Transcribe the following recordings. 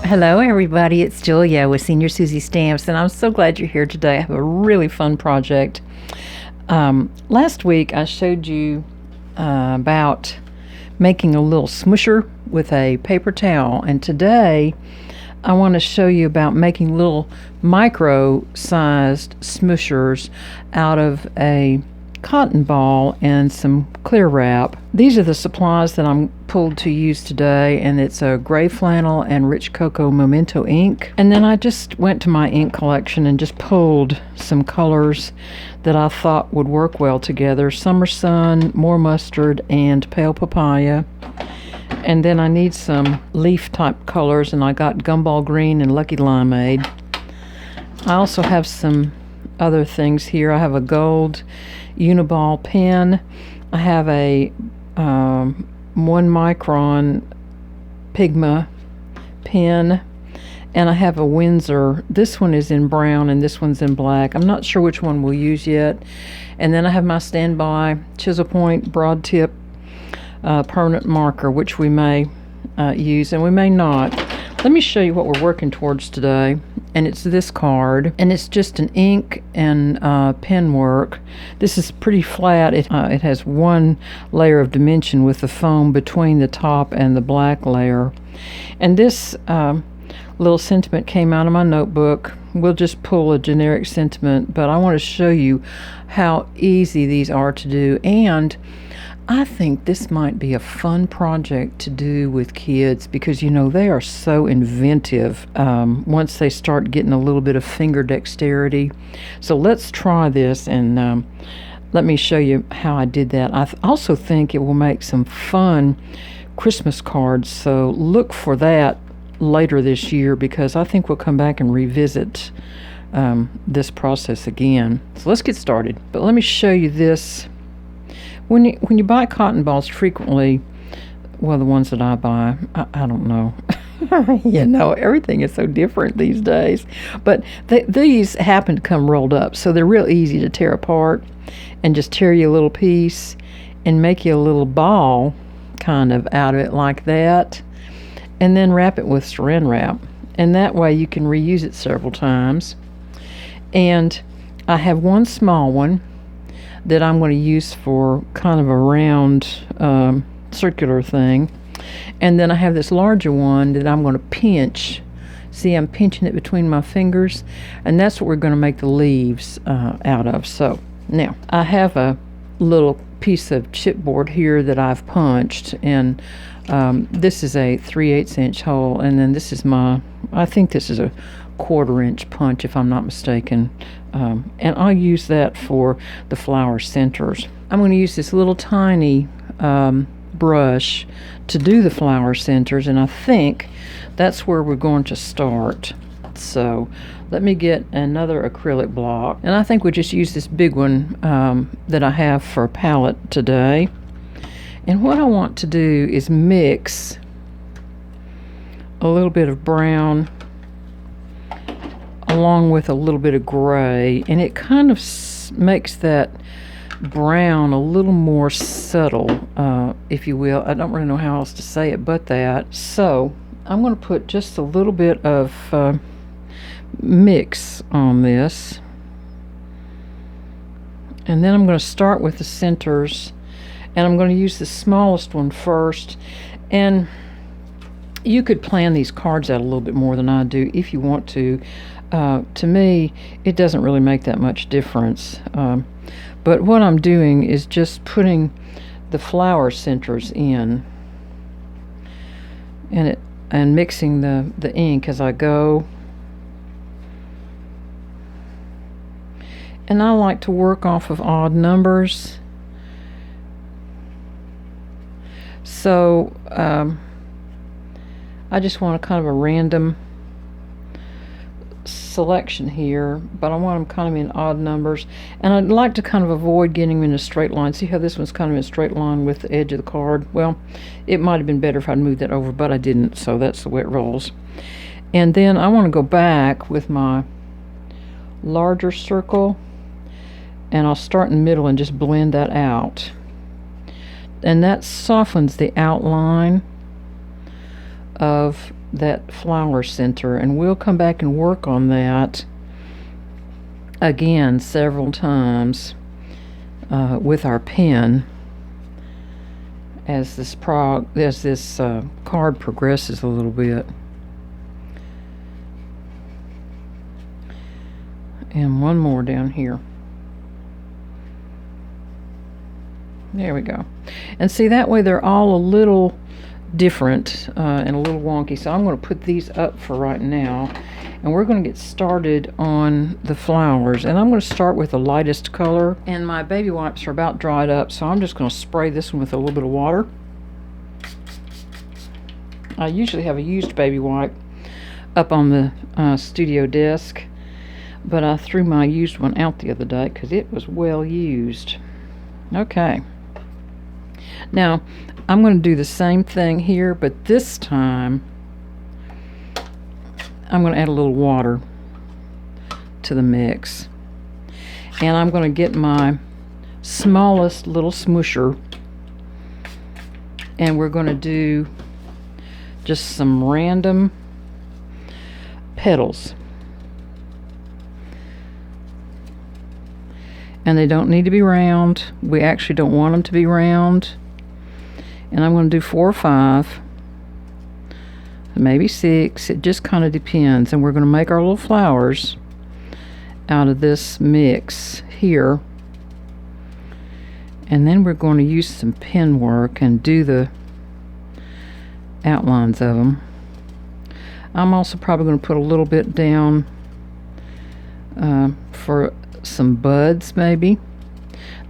Hello everybody, it's Julia with Senior Susie Stamps, and I'm so glad you're here today. I have a really fun project. Last week I showed you about making a little smoosher with a paper towel, and today I want to show you about making little micro-sized smooshers out of a cotton ball and some clear wrap. These are the supplies that I'm pulled to use today, and it's a gray flannel and rich cocoa memento ink. And then I just went to my ink collection and just pulled some colors that I thought would work well together: Summer Sun, More Mustard, and Pale Papaya. And then I need some leaf type colors, and I got Gumball Green and Lucky Limeade. I also have some other things here. I have a gold Uniball pen. I have a 1 micron Pigma pen, and I have a Winsor. This one is in brown and this one's in black. I'm not sure which one we'll use yet. And then I have my standby chisel point broad tip permanent marker, which we may use and we may not. Let me show you what we're working towards today. And it's this card, and it's just an ink and pen work. This is pretty flat. It has one layer of dimension with the foam between the top and the black layer. And this little sentiment came out of my notebook. We'll just pull a generic sentiment, but I want to show you how easy these are to do, and I think this might be a fun project to do with kids because, you know, they are so inventive once they start getting a little bit of finger dexterity. So let's try this, and let me show you how I did that. I also think it will make some fun Christmas cards, so look for that later this year because I think we'll come back and revisit this process again. So let's get started. But let me show you this. When you buy cotton balls frequently, well, the ones that I buy, I don't know. You know, everything is so different these days. But these happen to come rolled up, so they're real easy to tear apart and just tear you a little piece and make you a little ball kind of out of it like that, and then wrap it with saran wrap. And that way you can reuse it several times. And I have one small one that I'm going to use for kind of a round circular thing, and then I have this larger one that I'm going to pinch. See, I'm pinching it between my fingers, and that's what we're going to make the leaves out of. So now I have a little piece of chipboard here that I've punched, and this is a 3/8 inch hole, and then this is I think this is a 1/4 inch punch if I'm not mistaken, and I'll use that for the flower centers. I'm going to use this little tiny brush to do the flower centers, and I think that's where we're going to start. So let me get another acrylic block, and I think we'll just use this big one that I have for a palette today. And what I want to do is mix a little bit of brown along with a little bit of gray, and it kind of makes that brown a little more subtle, if you will. I don't really know how else to say it but that. So I'm going to put just a little bit of mix on this, and then I'm going to start with the centers, and I'm going to use the smallest one first. And you could plan these cards out a little bit more than I do if you want to. To me, it doesn't really make that much difference. But what I'm doing is just putting the flower centers in, and mixing the ink as I go. And I like to work off of odd numbers. So I just want a kind of a random selection here, but I want them kind of in odd numbers, and I'd like to kind of avoid getting them in a straight line. See how this one's kind of in a straight line with the edge of the card? Well, it might have been better if I'd moved that over, but I didn't, so that's the way it rolls. And then I want to go back with my larger circle, and I'll start in the middle and just blend that out, and that softens the outline of that flower center, and we'll come back and work on that again several times with our pen as this card progresses a little bit. And one more down here. There we go. And see, that way they're all a little different and a little wonky. So I'm going to put these up for right now. And we're going to get started on the flowers. And I'm going to start with the lightest color. And my baby wipes are about dried up, so I'm just going to spray this one with a little bit of water. I usually have a used baby wipe up on the studio desk, but I threw my used one out the other day because it was well used. Okay. Now, I'm going to do the same thing here, but this time I'm going to add a little water to the mix. And I'm going to get my smallest little smoosher, and we're going to do just some random petals. And they don't need to be round. We actually don't want them to be round. And I'm going to do 4 or 5, maybe 6. It just kind of depends. And we're going to make our little flowers out of this mix here. And then we're going to use some pen work and do the outlines of them. I'm also probably going to put a little bit down for some buds maybe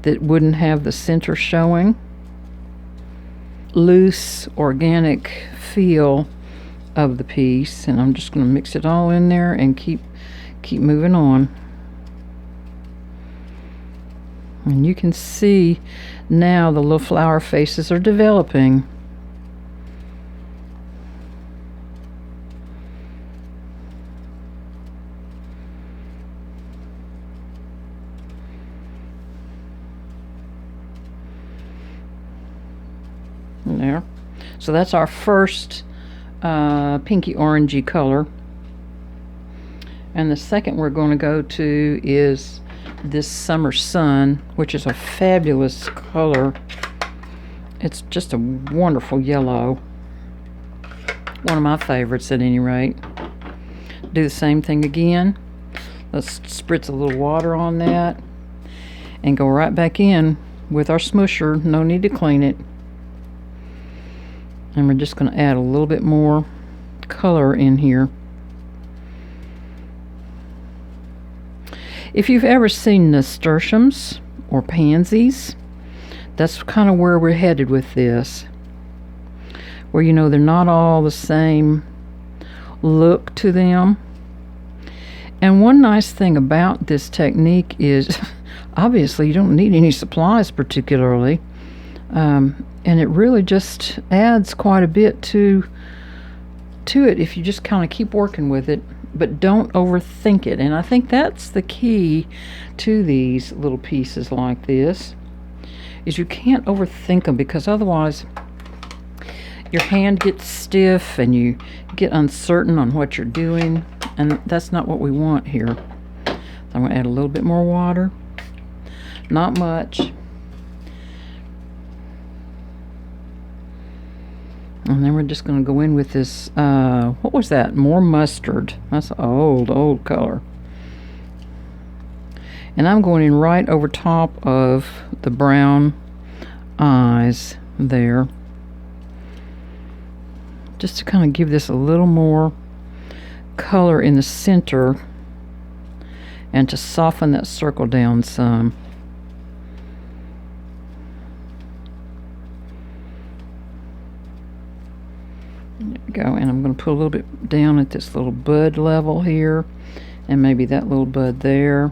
that wouldn't have the center showing. Loose organic feel of the piece, and I'm just going to mix it all in there and keep moving on. And you can see now the little flower faces are developing. There. So that's our first pinky orangey color. And the second we're going to go to is this Summer Sun, which is a fabulous color. It's just a wonderful yellow. One of my favorites at any rate. Do the same thing again. Let's spritz a little water on that and go right back in with our smoosher. No need to clean it. And we're just going to add a little bit more color in here. If you've ever seen nasturtiums or pansies, that's kind of where we're headed with this. Where, you know, they're not all the same look to them. And one nice thing about this technique is obviously you don't need any supplies particularly. And it really just adds quite a bit to it if you just kind of keep working with it, but don't overthink it. And I think that's the key to these little pieces like this, is you can't overthink them, because otherwise your hand gets stiff and you get uncertain on what you're doing, and that's not what we want here. So I'm going to add a little bit more water, not much. And then we're just going to go in with this, what was that? More mustard. That's an old color. And I'm going in right over top of the brown eyes there, just to kind of give this a little more color in the center and to soften that circle down some. There we go. And I'm going to put a little bit down at this little bud level here, and maybe that little bud there.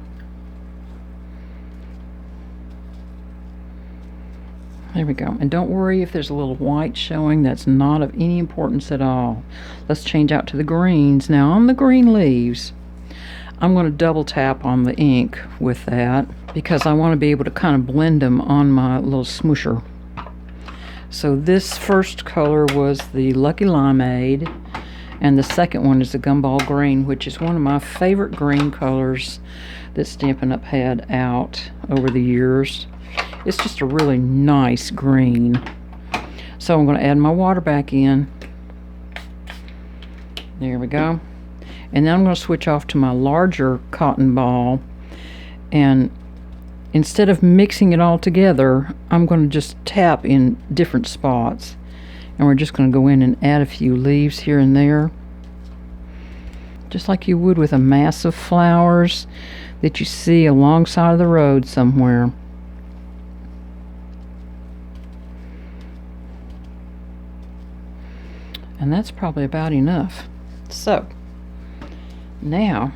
There we go. And don't worry if there's a little white showing. That's not of any importance at all. Let's change out to the greens. Now on the green leaves, I'm going to double tap on the ink with that, because I want to be able to kind of blend them on my little smoosher. So this first color was the Lucky Limeade, And the second one is the Gumball Green, which is one of my favorite green colors that Stampin' Up! Had out over the years. It's just a really nice green. So I'm going to add my water back in. There we go. And then I'm going to switch off to my larger cotton ball. And instead of mixing it all together, I'm going to just tap in different spots. And we're just going to go in and add a few leaves here and there. Just like you would with a mass of flowers that you see alongside of the road somewhere. And that's probably about enough. So, now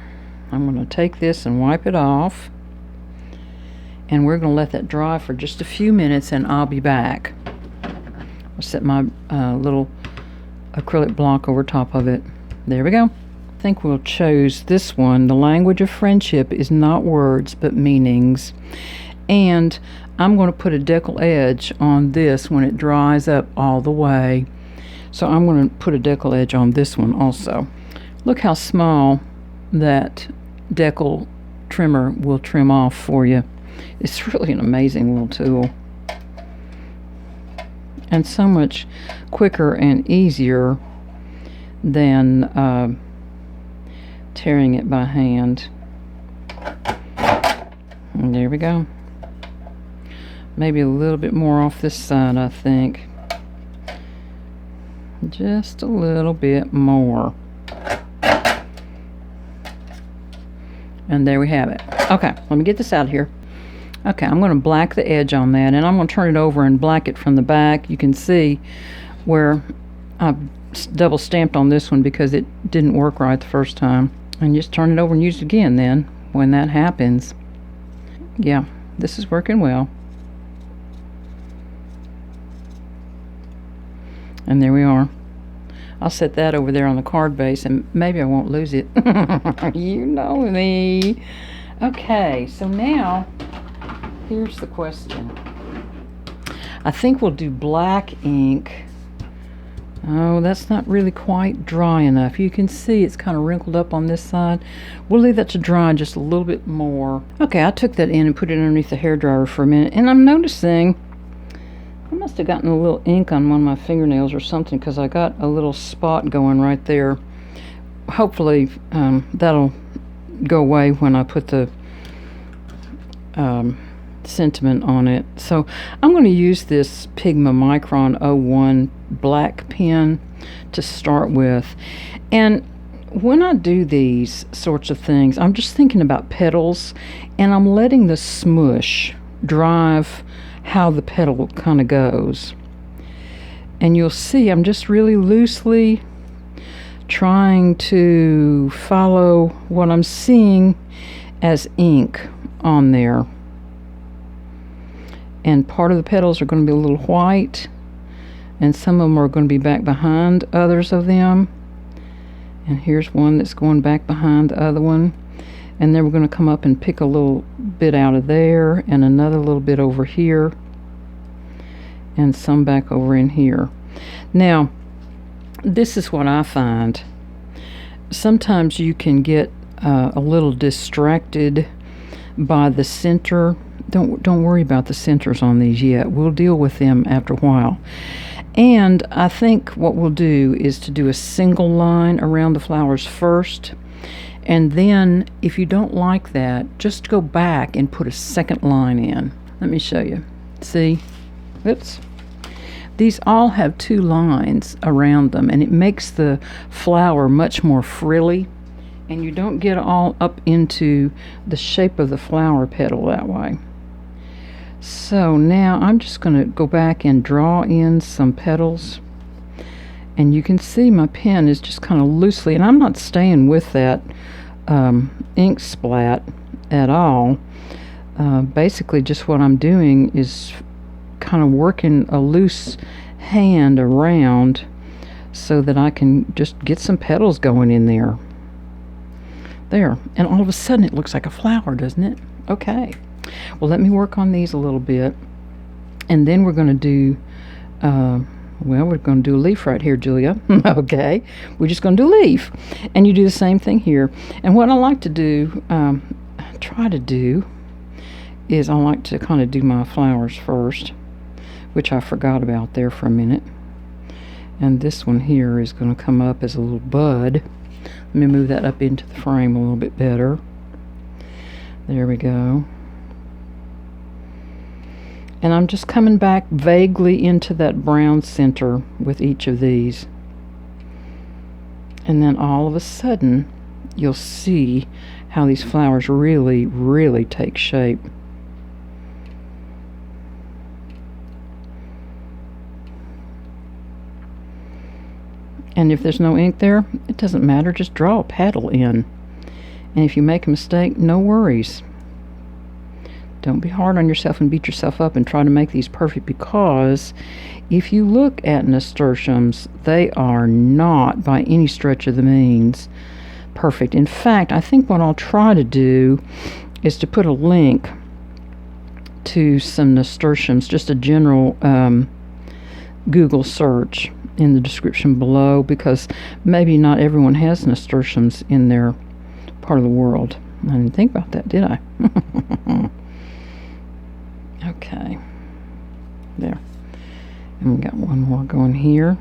I'm going to take this and wipe it off. And we're going to let that dry for just a few minutes and I'll be back. I'll set my little acrylic block over top of it. There we go. I think we'll choose this one. The language of friendship is not words but meanings. And I'm going to put a deckle edge on this when it dries up all the way. So I'm going to put a deckle edge on this one also. Look how small that Deckle Trimmer will trim off for you. It's really an amazing little tool. And so much quicker and easier than tearing it by hand. And there we go. Maybe a little bit more off this side, I think. Just a little bit more. And there we have it. Okay, let me get this out of here. Okay, I'm going to black the edge on that, and I'm going to turn it over and black it from the back. You can see where I double stamped on this one because it didn't work right the first time. And just turn it over and use it again then when that happens. Yeah, this is working well. And there we are. I'll set that over there on the card base and maybe I won't lose it. You know me. Okay, so now here's the question. I think we'll do black ink. Oh, that's not really quite dry enough. You can see it's kind of wrinkled up on this side. We'll leave that to dry just a little bit more. Okay, I took that in and put it underneath the hairdryer for a minute, and I'm noticing I must have gotten a little ink on one of my fingernails or something because I got a little spot going right there. Hopefully that'll go away when I put the sentiment on it. So I'm going to use this Pigma Micron 01 black pen to start with. And when I do these sorts of things, I'm just thinking about petals, and I'm letting the smoosh drive how the petal kind of goes. And you'll see I'm just really loosely trying to follow what I'm seeing as ink on there. And part of the petals are going to be a little white, and some of them are going to be back behind others of them. And here's one that's going back behind the other one. And then we're going to come up and pick a little bit out of there and another little bit over here and some back over in here. Now, this is what I find. Sometimes you can get a little distracted by the center. Don't worry about the centers on these yet. We'll deal with them after a while. And I think what we'll do is to do a single line around the flowers first. And then, if you don't like that, just go back and put a second line in. Let me show you. See? Oops. These all have two lines around them, and it makes the flower much more frilly. And you don't get all up into the shape of the flower petal that way. So now I'm just going to go back and draw in some petals. And you can see my pen is just kind of loosely, and I'm not staying with that ink splat at all. Basically just what I'm doing is kind of working a loose hand around so that I can just get some petals going in there. There, and all of a sudden it looks like a flower, doesn't it? Okay, well, let me work on these a little bit, and then we're going to do Well, we're going to do a leaf right here, Julia. Okay, we're just going to do a leaf. And you do the same thing here. And what I like to do, try to do, is I like to kind of do my flowers first, which I forgot about there for a minute. And this one here is going to come up as a little bud. Let me move that up into the frame a little bit better. There we go. And I'm just coming back vaguely into that brown center with each of these. And then all of a sudden, you'll see how these flowers really, really take shape. And if there's no ink there, it doesn't matter, just draw a petal in. And if you make a mistake, no worries. Don't be hard on yourself and beat yourself up and try to make these perfect, because if you look at nasturtiums, they are not by any stretch of the means perfect. In fact, I think what I'll try to do is to put a link to some nasturtiums, just a general Google search in the description below, because maybe not everyone has nasturtiums in their part of the world. I didn't think about that, did I? Okay, there. And we got one more going here.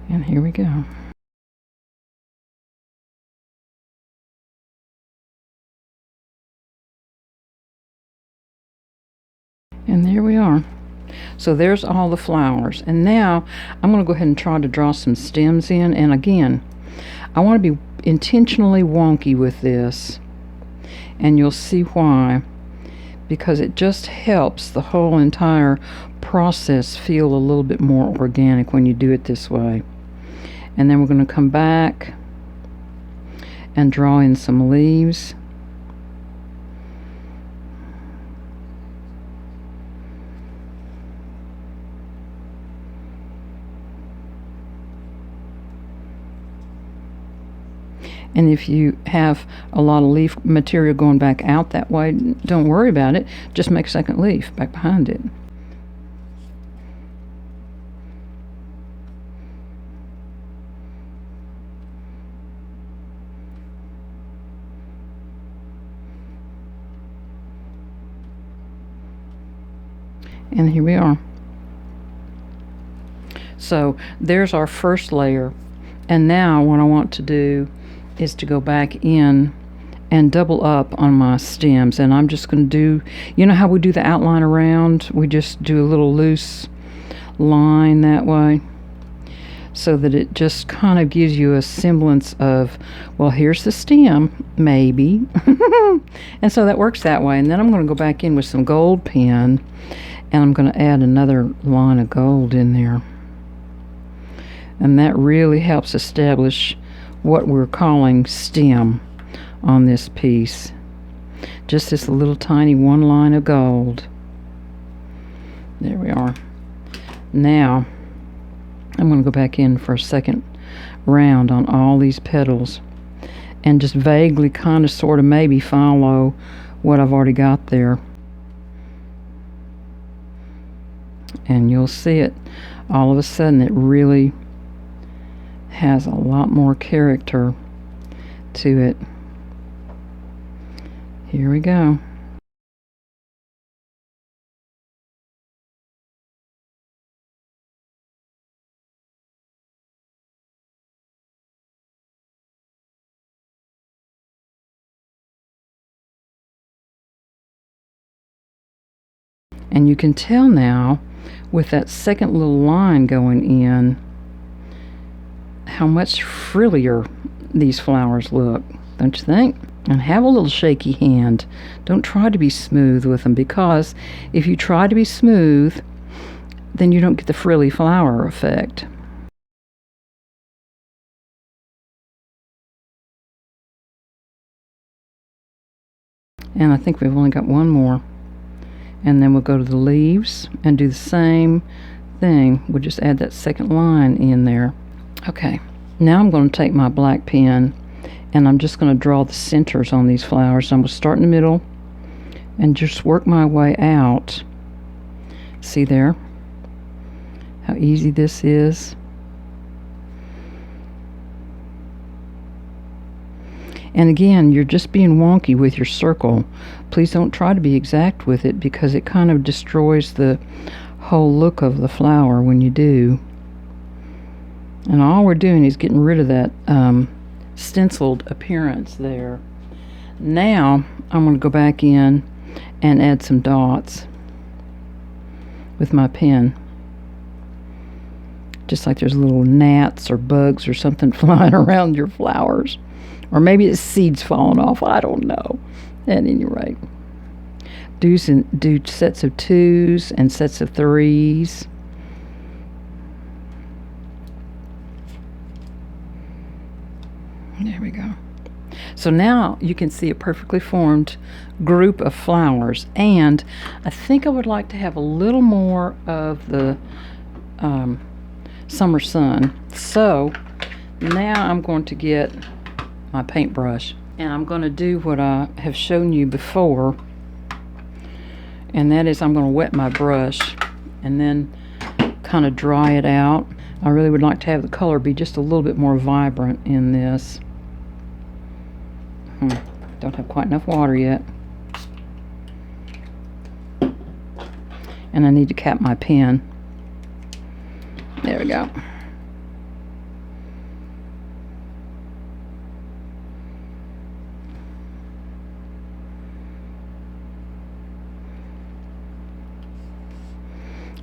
And here we go. And there we are. So there's all the flowers. And now I'm going to go ahead and try to draw some stems in. And again, I want to be intentionally wonky with this. And you'll see why. Because it just helps the whole entire process feel a little bit more organic when you do it this way. And then we're going to come back and draw in some leaves. And if you have a lot of leaf material going back out that way, don't worry about it. Just make a second leaf back behind it. And here we are. So there's our first layer. And now what I want to do is to go back in and double up on my stems. And I'm just going to do, you know how we do the outline around? We just do a little loose line that way, so that it just kind of gives you a semblance of, well, here's the stem, maybe. And so that works that way. And then I'm going to go back in with some gold pen, and I'm going to add another line of gold in there. And that really helps establish what we're calling stem on this piece. Just this little tiny one line of gold. There we are. Now I'm going to go back in for a second round on all these petals and just vaguely kind of sort of maybe follow what I've already got there. And you'll see it all of a sudden, it really has a lot more character to it. Here we go. And you can tell now with that second little line going in how much frillier these flowers look, don't you think? And have a little shaky hand. Don't try to be smooth with them, because if you try to be smooth, then you don't get the frilly flower effect. And I think we've only got one more. And then we'll go to the leaves and do the same thing. We'll just add that second line in there. Okay, now I'm going to take my black pen and I'm just going to draw the centers on these flowers. I'm going to start in the middle and just work my way out. See there how easy this is? And again, you're just being wonky with your circle. Please don't try to be exact with it, because it kind of destroys the whole look of the flower when you do. And all we're doing is getting rid of that stenciled appearance there. Now I'm going to go back in and add some dots with my pen. Just like there's little gnats or bugs or something flying around your flowers. Or maybe it's seeds falling off. I don't know. At any rate, do sets of 2s and sets of 3s. There we go. So now you can see a perfectly formed group of flowers, and I think I would like to have a little more of the summer sun. So now I'm going to get my paintbrush, and I'm going to do what I have shown you before, and that is I'm going to wet my brush and then kind of dry it out. I really would like to have the color be just a little bit more vibrant in this. Don't have quite enough water yet, and I need to cap my pen. There we go.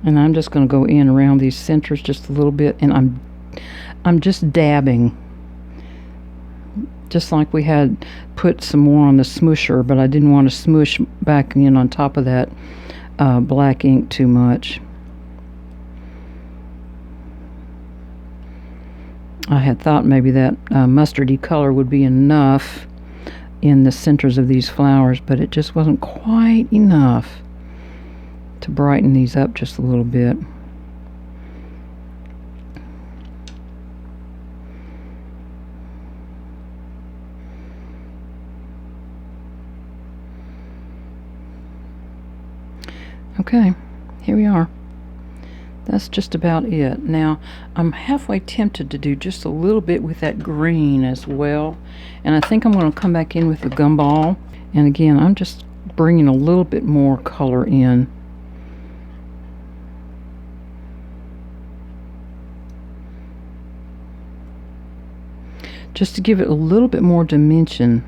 And I'm just going to go in around these centers just a little bit, and I'm just dabbing, just like we had put some more on the smoosher, but I didn't want to smoosh back in on top of that black ink too much. I had thought maybe that mustardy color would be enough in the centers of these flowers, but it just wasn't quite enough to brighten these up just a little bit. Okay, here we are. That's just about it. Now, I'm halfway tempted to do just a little bit with that green as well, and I think I'm going to come back in with the gumball. And again, I'm just bringing a little bit more color in. Just to give it a little bit more dimension.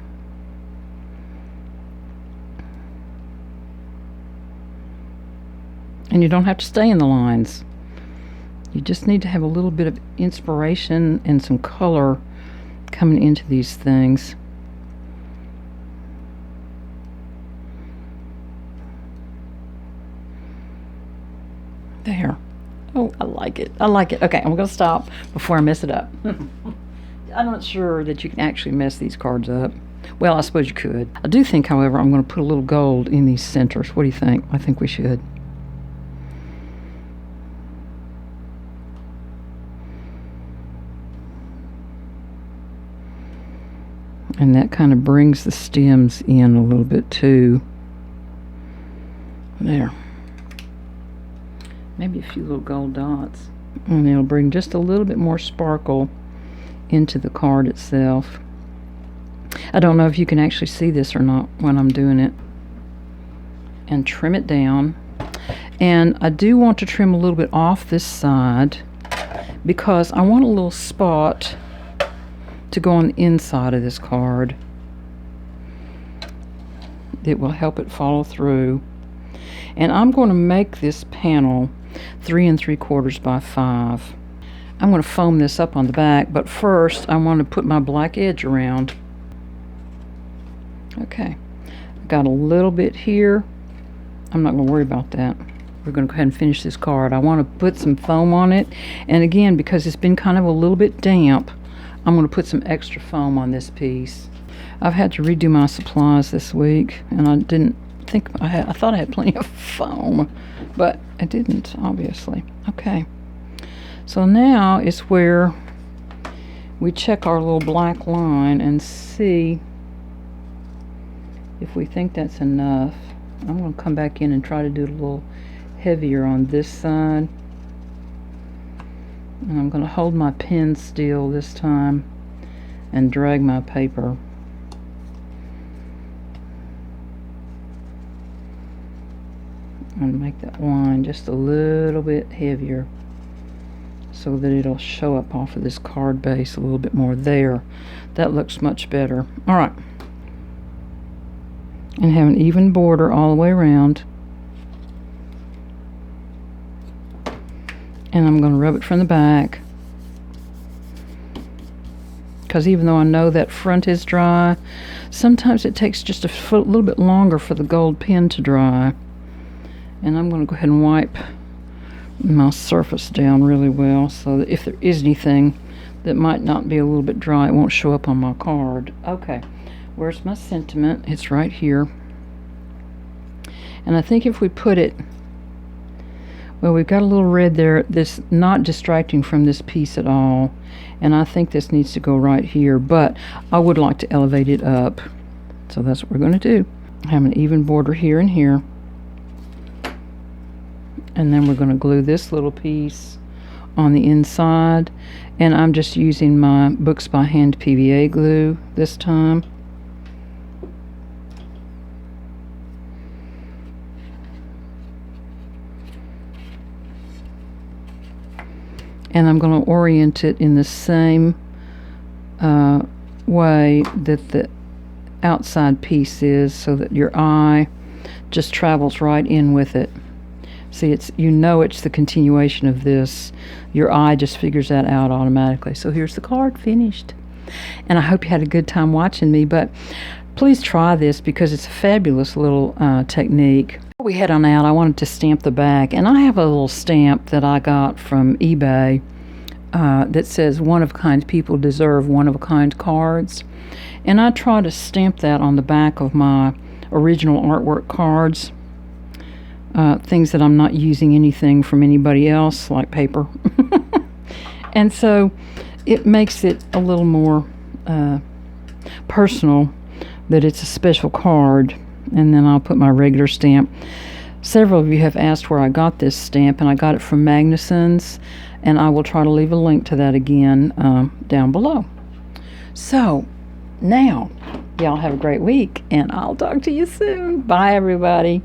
And you don't have to stay in the lines. You just need to have a little bit of inspiration and some color coming into these things. There. Oh, I like it. I like it. Okay, I'm going to stop before I mess it up. I'm not sure that you can actually mess these cards up. Well, I suppose you could. I do think, however, I'm going to put a little gold in these centers. What do you think? I think we should. And that kind of brings the stems in a little bit too. There. Maybe a few little gold dots. And it'll bring just a little bit more sparkle into the card itself. I don't know if you can actually see this or not when I'm doing it. And trim it down. And I do want to trim a little bit off this side because I want a little spot to go on the inside of this card. It will help it follow through. And I'm going to make this panel 3 3/4 by 5. I'm going to foam this up on the back, but first I want to put my black edge around. Okay, I've got a little bit here. I'm not going to worry about that. We're going to go ahead and finish this card. I want to put some foam on it, and again, because it's been kind of a little bit damp, I'm going to put some extra foam on this piece. I've had to redo my supplies this week, and I didn't think I thought I had plenty of foam, but I didn't, obviously. Okay, so now is where we check our little black line and see if we think that's enough. I'm going to come back in and try to do it a little heavier on this side. And I'm going to hold my pen still this time and drag my paper. And make that line just a little bit heavier so that it'll show up off of this card base a little bit more there. That looks much better. All right. And have an even border all the way around. And I'm going to rub it from the back, because even though I know that front is dry, sometimes it takes just a little bit longer for the gold pen to dry. And I'm going to go ahead and wipe my surface down really well so that if there is anything that might not be a little bit dry, it won't show up on my card. Okay, where's my sentiment? It's right here. And I think if we put it, well, we've got a little red there that's not distracting from this piece at all. And I think this needs to go right here, but I would like to elevate it up. So that's what we're going to do. Have an even border here and here. And then we're going to glue this little piece on the inside. And I'm just using my Books by Hand PVA glue this time. And I'm going to orient it in the same way that the outside piece is, so that your eye just travels right in with it. See, it's the continuation of this. Your eye just figures that out automatically. So here's the card finished. And I hope you had a good time watching me, but please try this because it's a fabulous little technique. Before we head on out, I wanted to stamp the back, and I have a little stamp that I got from eBay that says one-of-a-kind people deserve one-of-a-kind cards. And I try to stamp that on the back of my original artwork cards. Things that I'm not using anything from anybody else, like paper. And so it makes it a little more personal, that it's a special card. And then I'll put my regular stamp. Several of you have asked where I got this stamp, and I got it from Magnuson's, and I will try to leave a link to that again down below. So now, y'all have a great week, and I'll talk to you soon. Bye, everybody.